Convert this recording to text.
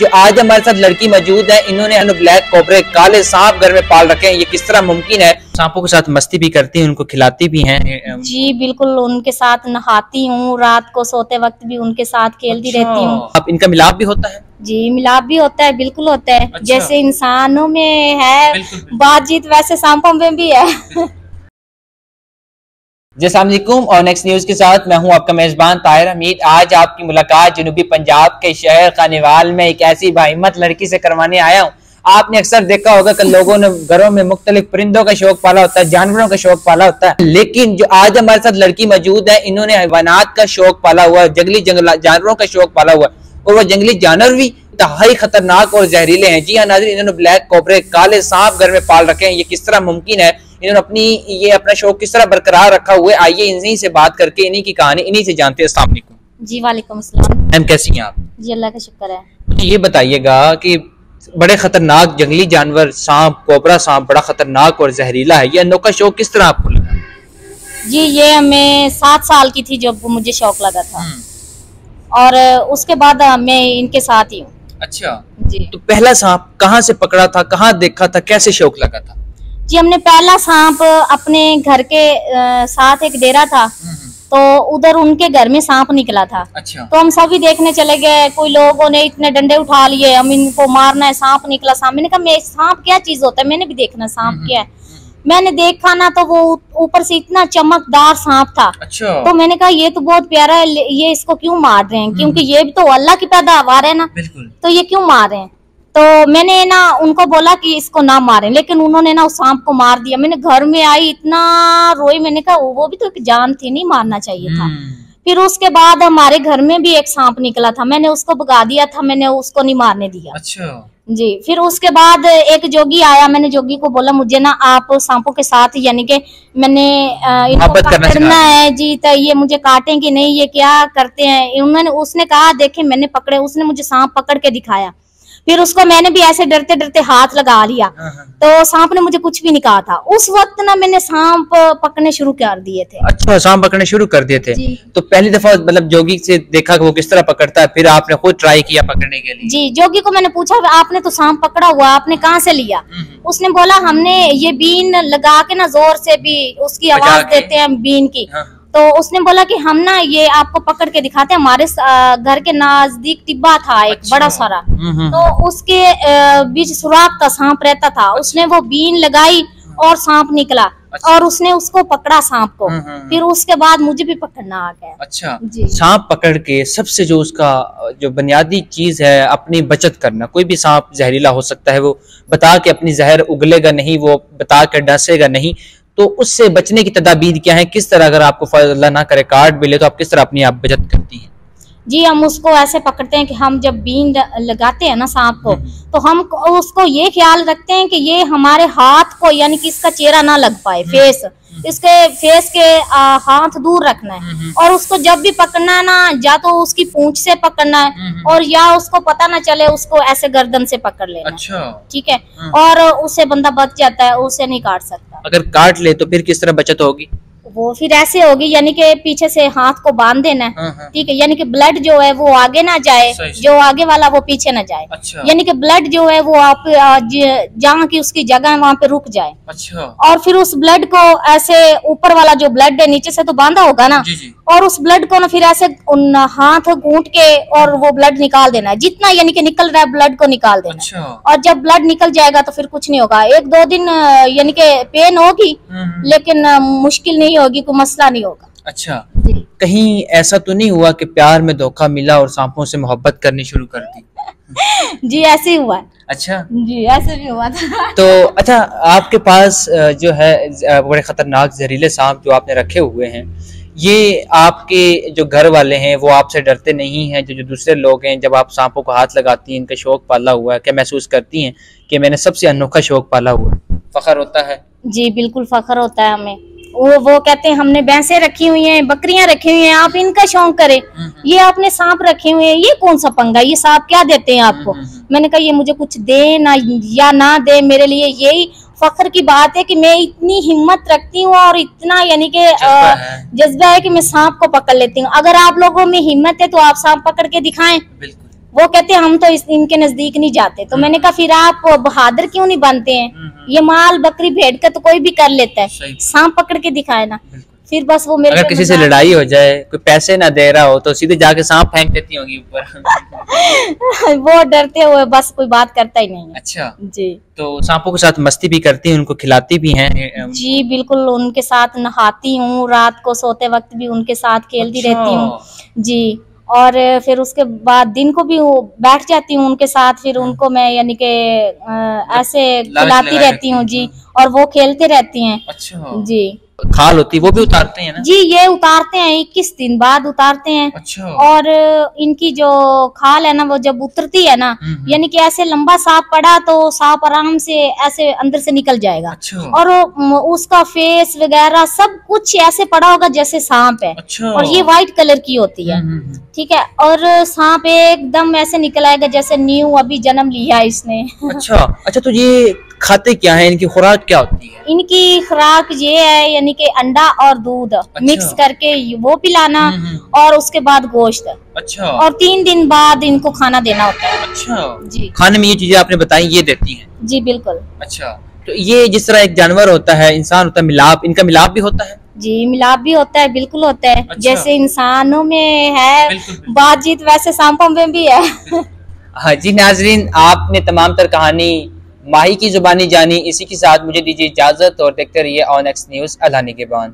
जो आज हमारे साथ लड़की मौजूद है, इन्होंने ब्लैक कोबरे काले सांप घर में पाल रखे हैं। ये किस तरह मुमकिन है? सांपों के साथ मस्ती भी करती हैं, उनको खिलाती भी हैं? जी बिल्कुल, उनके साथ नहाती हूँ, रात को सोते वक्त भी उनके साथ खेलती रहती हूँ। अब इनका मिलाप भी होता है? जी मिलाप भी होता है, बिल्कुल होता है। अच्छा। जैसे इंसानों में है बातचीत, वैसे सांपों में भी है। अस्सलाम वालेकुम और नेक्स्ट न्यूज के साथ मैं हूं आपका मेजबान ताहिर हमीद। आज आपकी मुलाकात जनूबी पंजाब के शहर खानेवाल में एक ऐसी बाहिम्मत लड़की से करवाने आया हूं। आपने अक्सर देखा होगा कि लोगों ने घरों में मुख्तलिफ परिंदों का शौक पाला होता है, जानवरों का शौक पाला होता है, लेकिन जो आज हमारे साथ लड़की मौजूद है, इन्होंने हैवानात का शौक पाला हुआ है, जंगली जानवरों का शौक पाला हुआ है, और वो जंगली जानवर भी इंतहाई खतरनाक और जहरीले हैं। जी हाँ नाज़रीन, इन्होंने ब्लैक कोबरे काले सांप घर में पाल रखे हैं। ये किस तरह मुमकिन है? इन्होंने अपना शौक किस तरह बरकरार रखा हुआ है? आइए इन्हीं से बात करके इन्हीं की कहानी इन्हीं से जानते हैं। अस्सलाम वालेकुम। जी वालेकुम अस्सलाम। मैम कैसी हैं आप? जी अल्लाह का शुक्र है। मुझे ये बताइएगा कि बड़े खतरनाक जंगली जानवर सांप, कोबरा सांप बड़ा खतरनाक और जहरीला है, ये अनोखा शौक किस तरह आपको लगा? जी ये मैं 7 साल की थी जब मुझे शौक लगा था, और उसके बाद मैं इनके साथ ही हूँ। अच्छा जी। तो पहला सांप कहाँ से पकड़ा था, कहाँ देखा था, कैसे शौक लगा था? जी हमने पहला सांप अपने घर के साथ एक डेरा था, तो उधर उनके घर में सांप निकला था। अच्छा। तो हम सभी देखने चले गए, कोई लोगों ने इतने डंडे उठा लिए, हम इनको मारना है, सांप निकला। सांप, मैंने कहा सांप क्या चीज होता है, मैंने भी देखना सांप क्या है। मैंने देखा ना तो वो ऊपर से इतना चमकदार सांप था। अच्छा। तो मैंने कहा ये तो बहुत प्यारा है, ये इसको क्यों मार रहे हैं, क्योंकि ये भी तो अल्लाह की पैदावार है ना, तो ये क्यों मार रहे हैं। तो मैंने ना उनको बोला कि इसको ना मारें, लेकिन उन्होंने ना उस सांप को मार दिया। मैंने घर में आई, इतना रोई, मैंने कहा वो भी तो एक जान थी, नहीं मारना चाहिए था। फिर उसके बाद हमारे घर में भी एक सांप निकला था, मैंने उसको भगा दिया था, मैंने उसको नहीं मारने दिया। अच्छा जी। फिर उसके बाद एक जोगी आया, मैंने जोगी को बोला मुझे ना आप सांपों के साथ यानी कि मैंने इनको पकड़ना है जी, तो ये मुझे काटें कि नहीं, ये क्या करते हैं। उसने कहा देखे मैंने पकड़े, उसने मुझे सांप पकड़ के दिखाया। फिर उसको मैंने भी ऐसे डरते डरते हाथ लगा लिया, तो सांप ने मुझे कुछ भी नहीं कहा था। उस वक्त ना मैंने सांप पकड़ने शुरू कर दिए थे। अच्छा, सांप पकड़ने शुरू कर दिए थे। तो पहली दफा मतलब जोगी से देखा कि वो किस तरह पकड़ता है, फिर आपने खुद ट्राई किया पकड़ने के लिए? जी, जोगी को मैंने पूछा आपने तो सांप पकड़ा हुआ, आपने कहाँ से लिया? उसने बोला हमने ये बीन लगा के ना जोर से भी उसकी आवाज देते हैं बीन की। तो उसने बोला कि हम ना ये आपको पकड़ के दिखाते हैं, हमारे घर के नजदीक टिब्बा था एक बड़ा सारा, तो उसके बीच सुराख का सांप रहता था। उसने वो बीन लगाई और सांप निकला। अच्छा। और उसने उसको पकड़ा सांप को। फिर उसके बाद मुझे भी पकड़ना आ गया। अच्छा जी। सांप पकड़ के सबसे जो उसका जो बुनियादी चीज है अपनी बचत करना। कोई भी सांप जहरीला हो सकता है, वो बता के अपनी जहर उगलेगा नहीं, वो बता के डसेगा नहीं, तो उससे बचने की तदाबीर क्या है? किस तरह अगर आपको अल्लाह ना करे काट भी ले तो आप किस तरह अपनी आप बचत करती हैं? जी हम उसको ऐसे पकड़ते हैं कि हम जब बीन लगाते हैं ना सांप को, तो हम उसको ये ख्याल रखते हैं कि ये हमारे हाथ को यानी कि इसका चेहरा ना लग पाए, इसके फेस के हाथ दूर रखना है। और उसको जब भी पकड़ना है ना, या तो उसकी पूंछ से पकड़ना है, और या उसको पता ना चले उसको ऐसे गर्दन से पकड़ लेना। अच्छा ठीक है। और उससे बंदा बच जाता है, उसे नहीं काट सकता। अगर काट ले तो फिर किस तरह बचत होगी? वो फिर ऐसे होगी यानी कि पीछे से हाथ को बांध देना है, ठीक है, यानी कि ब्लड जो है वो आगे ना जाए, जो आगे वाला वो पीछे ना जाए। अच्छा। यानी कि ब्लड जो है वो आप जहाँ की उसकी जगह है वहाँ पे रुक जाए। अच्छा। और फिर उस ब्लड को ऐसे ऊपर वाला जो ब्लड है नीचे से तो बांधा होगा ना, और उस ब्लड को ना फिर ऐसे उन हाथ घूंट के और वो ब्लड निकाल देना है, जितना यानी कि निकल रहा है ब्लड को निकाल देना। अच्छा। और जब ब्लड निकल जाएगा तो फिर कुछ नहीं होगा, 1-2 दिन यानी कि पेन होगी, लेकिन मुश्किल नहीं होगी, कोई मसला नहीं होगा। अच्छा। कहीं ऐसा तो नहीं हुआ कि प्यार में धोखा मिला और सांपों से मोहब्बत करनी शुरू कर दी? जी ऐसे ही हुआ। अच्छा जी, ऐसे भी हुआ था। तो अच्छा, आपके पास जो है बड़े खतरनाक जहरीले सांप जो आपने रखे हुए हैं, ये आपके जो घर वाले हैं वो आपसे डरते नहीं हैं? जो दूसरे लोग हैं, जब आप सांपों को हाथ लगाती हैं, इनका शौक पाला हुआ है, क्या महसूस करती हैं कि मैंने सबसे अनोखा शौक पाला हुआ है? फख्र होता है? जी बिल्कुल फख्र होता है हमें। वो कहते हैं हमने भैंसें रखी हुई हैं, बकरियां रखी हुई हैं, आप इनका शौक करें, ये आपने सांप रखे हुए हैं, ये कौन सा पंगा, ये सांप क्या देते हैं आपको? मैंने कहा ये मुझे कुछ दे ना या ना दे, मेरे लिए यही फख्र की बात है कि मैं इतनी हिम्मत रखती हूँ और इतना यानी कि जज्बा है कि मैं सांप को पकड़ लेती हूँ। अगर आप लोगों में हिम्मत है तो आप सांप पकड़ के दिखाएं। वो कहते हैं हम तो इनके नजदीक नहीं जाते। तो मैंने कहा फिर आप बहादुर क्यों नहीं बनते हैं? ये माल बकरी भेड़ का तो कोई भी कर लेता है, सांप पकड़ के दिखाए ना। फिर बस वो मेरे अगर किसी से लड़ाई हो जाए, कोई पैसे ना दे रहा हो, तो सीधे जाके सांप फेंक देती होंगी ऊपर। वो डरते हुए बस कोई बात करता ही नहीं है। अच्छा जी। तो सांपों के साथ मस्ती भी करती हैं, उनको खिलाती भी हैं? जी बिल्कुल, उनके साथ नहाती हूँ, रात को सोते वक्त भी उनके साथ खेलती रहती हूँ जी। और फिर उसके बाद दिन को भी बैठ जाती हूँ उनके साथ, फिर उनको मैं यानी कि ऐसे खिलाती रहती हूँ जी, और वो खेलते रहती हैं। अच्छा जी। खाल होती है वो भी उतारते हैं ना? जी ये उतारते हैं, 21 दिन बाद उतारते हैं। अच्छा। और इनकी जो खाल है ना, वो जब उतरती है ना, यानी कि ऐसे लंबा सांप पड़ा तो सांप आराम से ऐसे अंदर से निकल जाएगा। अच्छा। और उसका फेस वगैरह सब कुछ ऐसे पड़ा होगा जैसे सांप है। अच्छा। और ये व्हाइट कलर की होती है, ठीक है। और सांप एकदम ऐसे निकल आएगा जैसे न्यू अभी जन्म लिया इसने। अच्छा अच्छा। तो ये खाते क्या है, इनकी खुराक क्या होती है? इनकी खुराक ये है यानी कि अंडा और दूध मिक्स करके वो पिलाना, और उसके बाद गोश्त। अच्छा। और 3 दिन बाद इनको खाना देना होता है। अच्छा जी। खाने में ये चीजें आपने बताई ये देती हैं? जी बिल्कुल। अच्छा। तो ये जिस तरह एक जानवर होता है, इंसान होता है, मिलाप, इनका मिलाप भी होता है? जी मिलाप भी होता है, बिल्कुल होता है। अच्छा। जैसे इंसानों में है बातचीत, वैसे सांपों में भी है। हाँ जी नाजरीन, आपने तमाम तर कहानी माही की जुबानी जानी। इसी के साथ मुझे दीजिए इजाजत और देखते रहिए ऑन एक्स न्यूज। अल्लाह निगहबान।